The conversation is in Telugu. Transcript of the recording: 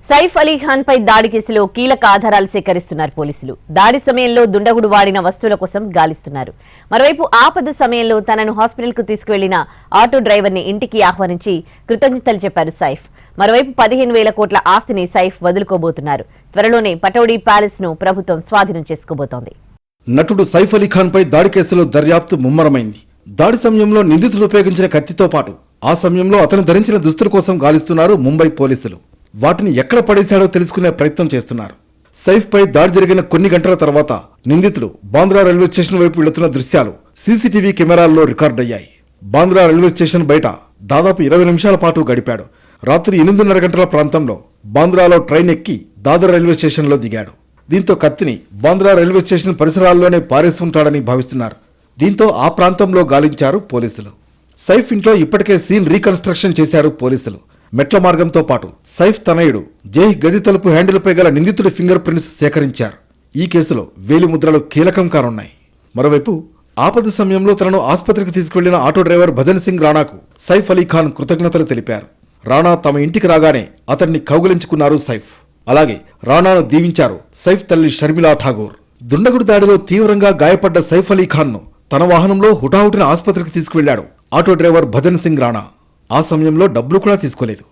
సైఫ్ అలీ ఖాన్ పై దాడి కేసులో కీలక ఆధారాలు సేకరిస్తున్నారు పోలీసులు. దాడి సమయంలో దుండగుడు వాడిన వస్తువుల కోసం గాలిస్తున్నారు. మరోవైపు ఆపద సమయంలో తనను హాస్పిటల్ కు తీసుకువెళ్లిన ఆటో డ్రైవర్ ని ఇంటికి ఆహ్వానించి కృతజ్ఞతలు చెప్పారు సైఫ్. మరోవైపు 15,000 కోట్ల ఆస్తిని సైఫ్ వదులుకోబోతున్నారు. త్వరలోనే పటౌడీ ప్యాలెస్ ను ప్రభుత్వం స్వాధీనం చేసుకోబోతోంది. నటుడు సైఫ్ అలీ ఖాన్ పై దాడి కేసులో దర్యాప్తు ముమ్మరమైంది. దాడి సమయంలో నిందితులు ఉపయోగించిన కత్తితో పాటు ఆ సమయంలో అతను ధరించిన దుస్తుల కోసం గాలిస్తున్నారు ముంబై పోలీసులు. వాటిని ఎక్కడ పడేశాడో తెలుసుకునే ప్రయత్నం చేస్తున్నారు. సైఫ్ పై దాడి జరిగిన కొన్ని గంటల తర్వాత నిందితుడు బాంద్రా రైల్వే స్టేషన్ వైపు వెళుతున్న దృశ్యాలు సీసీటీవీ కెమెరాల్లో రికార్డయ్యాయి. బాంద్రా రైల్వే స్టేషన్ బయట దాదాపు 20 నిమిషాల పాటు గడిపాడు. రాత్రి 8:30 గంటల ప్రాంతంలో బాంద్రాలో ట్రైన్ ఎక్కి దాదర్ రైల్వే స్టేషన్లో దిగాడు. దీంతో కత్తిని బాంద్రా రైల్వే స్టేషన్ పరిసరాల్లోనే పారేసి ఉంటాడని భావిస్తున్నారు. దీంతో ఆ ప్రాంతంలో గాలించారు పోలీసులు. సైఫ్ ఇంట్లో ఇప్పటికే సీన్ రీకన్స్ట్రక్షన్ చేశారు పోలీసులు. మెట్ల మార్గంతో పాటు సైఫ్ తనయుడు జై గది తలుపు హ్యాండిల్పై గల నిందితుడి ఫింగర్ ప్రింట్స్ సేకరించారు. ఈ కేసులో వేలిముద్రలు కీలకం కానున్నాయి. మరోవైపు ఆపద సమయంలో తనను ఆసుపత్రికి తీసుకువెళ్లిన ఆటో డ్రైవర్ భజన్ సింగ్ రాణాకు సైఫ్ అలీ ఖాన్ కృతజ్ఞతలు తెలిపారు. రాణా తమ ఇంటికి రాగానే అతన్ని కౌగిలించుకున్నారు సైఫ్. అలాగే రాణాను దీవించారు సైఫ్ తల్లి షర్మిలా ఠాగూర్. దుండగుడి దాడిలో తీవ్రంగా గాయపడ్డ సైఫ్ అలీ ఖాన్ ను తన వాహనంలో హుటాహుటిన ఆసుపత్రికి తీసుకువెళ్లాడు ఆటో డ్రైవర్ భజన్ సింగ్ రాణా. ఆ సమయంలో డబ్బులు కూడా తీసుకోలేదు.